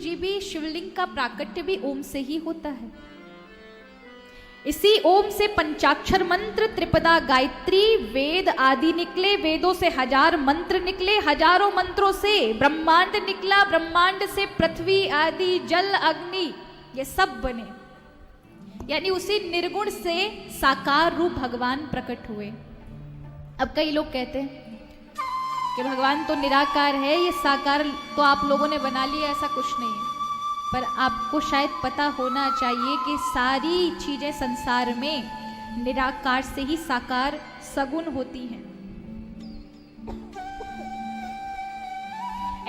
जी भी शिवलिंग का प्राकट्य भी ओम से ही होता है। इसी ओम से पंचाक्षर मंत्र, त्रिपदा गायत्री, वेद आदि निकले, वेदों से 1000 मंत्र निकले, हजारों मंत्रों से ब्रह्मांड निकला, ब्रह्मांड से पृथ्वी आदि जल अग्नि ये सब बने। यानी उसी निर्गुण से साकार रूप भगवान प्रकट हुए। अब कई लोग कहते हैं कि भगवान तो निराकार है, ये साकार तो आप लोगों ने बना लिया, ऐसा कुछ नहीं है। पर आपको शायद पता होना चाहिए कि सारी चीजें संसार में निराकार से ही साकार सगुण होती हैं।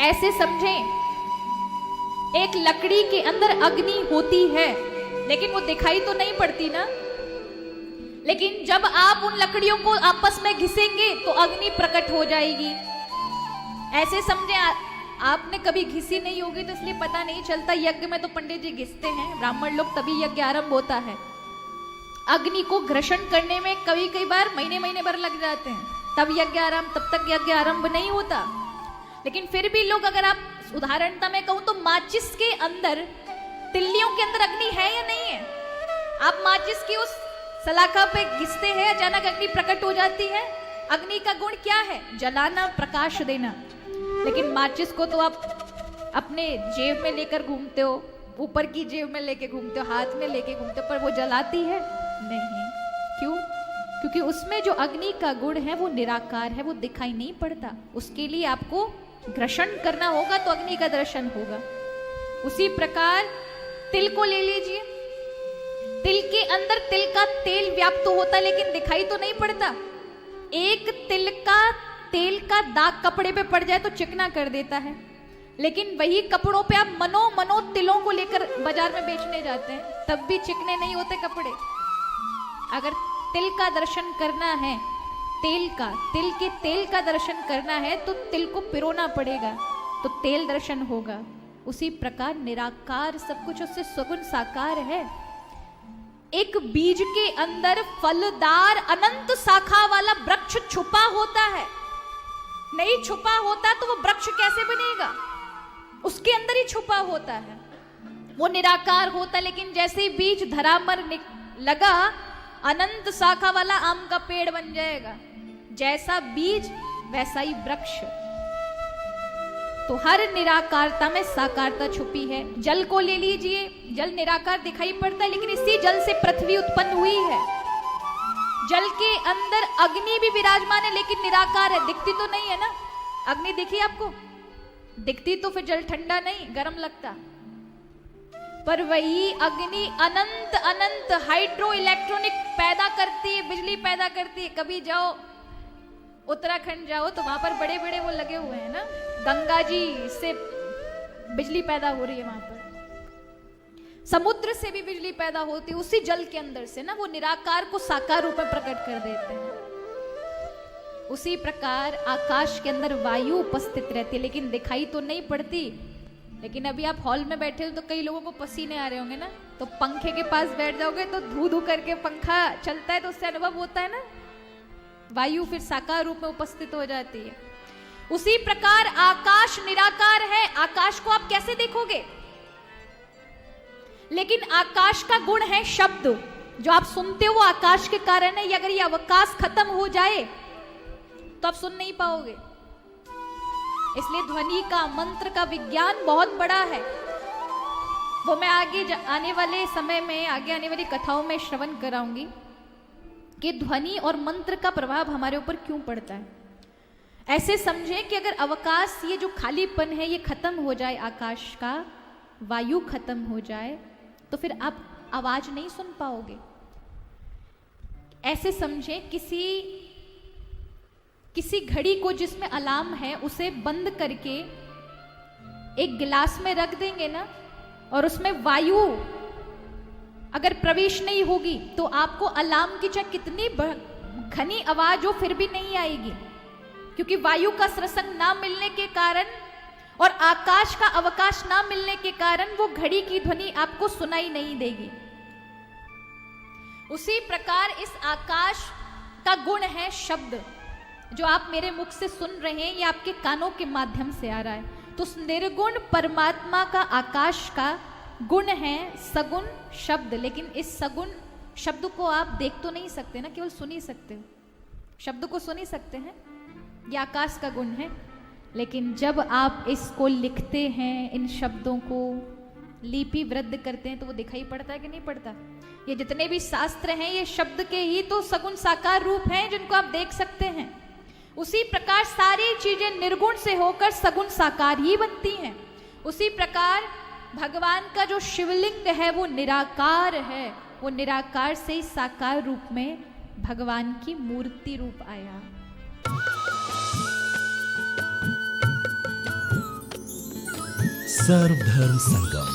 ऐसे समझें, एक लकड़ी के अंदर अग्नि होती है लेकिन वो दिखाई तो नहीं पड़ती ना। लेकिन जब आप उन लकड़ियों को आपस में घिसेंगे तो अग्नि प्रकट हो जाएगी। ऐसे समझे, आपने कभी घिसी नहीं होगी तो इसलिए पता नहीं चलता। यज्ञ में तो पंडित जी घिसते हैं, ब्राह्मण लोग, तभी यज्ञ आरंभ होता है। अग्नि को घर्षण करने में कई बार महीने भर लग जाते हैं, तब यज्ञ आरंभ, तब तक यज्ञ आरंभ नहीं होता। लेकिन फिर भी लोग, अगर आप उदाहरणता में कहूं तो माचिस के अंदर, तिल्लियों के अंदर अग्नि है या नहीं है? आप माचिस की उस सलाखा पे घिसते हैं, अचानक अग्नि प्रकट हो जाती है। अग्नि का गुण क्या है? जलाना, प्रकाश देना। लेकिन माचिस को तो आप अपने जेब में लेकर घूमते हो, ऊपर की जेब में लेके घूमते हो, हाथ में लेके घूमते हो, पर वो जलाती है नहीं। क्यों? क्योंकि उसमें जो अग्नि का गुण है वो निराकार है, वो दिखाई नहीं पड़ता। उसके लिए आपको घर्षण करना होगा तो अग्नि का दर्शन होगा। उसी प्रकार तिल को ले लीजिए, तिल के अंदर तिल का तेल व्याप्त होता है लेकिन दिखाई तो नहीं पड़ता। एक तिल का तेल का दाग कपड़े पे पड़ जाए तो चिकना कर देता है, लेकिन वही कपड़ों पे आप मनो तिलों को लेकर बाजार में बेचने जाते हैं, तब भी चिकने नहीं होते कपड़े। अगर तिल का दर्शन करना है, तिल के तेल का दर्शन करना है तो तिल को पिरोना पड़ेगा, तो तेल दर्शन होगा। उसी प्रकार निराकार सब कुछ, उससे सगुण साकार है। एक बीज के अंदर फलदार अनंत शाखा वाला वृक्ष छुपा होता है। नहीं छुपा होता तो वो वृक्ष कैसे बनेगा? उसके अंदर ही छुपा होता है, वो निराकार होता। लेकिन जैसे ही बीज धरा पर लगा, अनंत शाखा वाला आम का पेड़ बन जाएगा। जैसा बीज वैसा ही वृक्ष। तो हर निराकारता में साकारता छुपी है। जल को ले लीजिए, जल निराकार दिखाई पड़ता है लेकिन इसी जल से पृथ्वी उत्पन्न हुई है। जल के अंदर अग्नि भी विराजमान है लेकिन निराकार है, दिखती तो नहीं है ना। अग्नि दिखी आपको? दिखती तो फिर जल ठंडा नहीं, गर्म लगता। पर वही अग्नि अनंत अनंत हाइड्रो इलेक्ट्रॉनिक पैदा करती है, बिजली पैदा करती है। कभी जाओ उत्तराखंड जाओ तो वहां पर बड़े बड़े वो लगे हुए हैं ना, गंगा जी से बिजली पैदा हो रही है। वहां पर समुद्र से भी बिजली पैदा होती है, उसी जल के अंदर से ना। वो निराकार को साकार रूप में प्रकट कर देते हैं। उसी प्रकार आकाश के अंदर वायु उपस्थित रहती है लेकिन दिखाई तो नहीं पड़ती। लेकिन अभी आप हॉल में बैठे हो तो कई लोगों को पसीने आ रहे होंगे ना, तो पंखे के पास बैठ जाओगे तो धू धू करके पंखा चलता है तो उससे अनुभव होता है ना। वायु फिर साकार रूप में उपस्थित हो जाती है। उसी प्रकार आकाश निराकार है। आकाश को आप कैसे देखोगे? लेकिन आकाश का गुण है शब्द, जो आप सुनते हो वो आकाश के कारण है। अगर ये अवकाश खत्म हो जाए तो आप सुन नहीं पाओगे। इसलिए ध्वनि का, मंत्र का विज्ञान बहुत बड़ा है। वो मैं आगे आने वाले समय में, आगे आने वाली कथाओं में श्रवण कराऊंगी कि ध्वनि और मंत्र का प्रभाव हमारे ऊपर क्यों पड़ता है। ऐसे समझें कि अगर अवकाश, ये जो खालीपन है, ये खत्म हो जाए, आकाश का वायु खत्म हो जाए तो फिर आप आवाज नहीं सुन पाओगे। ऐसे समझें किसी घड़ी को जिसमें अलार्म है उसे बंद करके एक गिलास में रख देंगे ना, और उसमें वायु अगर प्रवेश नहीं होगी तो आपको अलार्म की चाहे कितनी घनी आवाज हो फिर भी नहीं आएगी, क्योंकि वायु का संसर्ग ना मिलने के कारण और आकाश का अवकाश ना मिलने के कारण वो घड़ी की ध्वनि आपको सुनाई नहीं देगी। उसी प्रकार इस आकाश का गुण है शब्द। जो आप मेरे मुख से सुन रहे हैं ये आपके कानों के माध्यम से आ रहा है। तो उस निर्गुण परमात्मा का, आकाश का गुण है सगुण शब्द। लेकिन इस सगुण शब्द को आप देख तो नहीं सकते ना, केवल सुन ही सकते हो। शब्द को सुन ही सकते हैं, ये आकाश का गुण है। लेकिन जब आप इसको लिखते हैं, इन शब्दों को लिपिबद्ध करते हैं, तो वो दिखाई पड़ता है कि नहीं पड़ता? ये जितने भी शास्त्र हैं, ये शब्द के ही तो सगुण साकार रूप हैं जिनको आप देख सकते हैं। उसी प्रकार सारी चीजें निर्गुण से होकर सगुण साकार ही बनती हैं। उसी प्रकार भगवान का जो शिवलिंग है वो निराकार है, वो निराकार से ही साकार रूप में भगवान की मूर्ति रूप आया। सर्वधर्म संगम,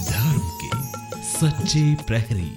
धर्म के सच्चे प्रहरी।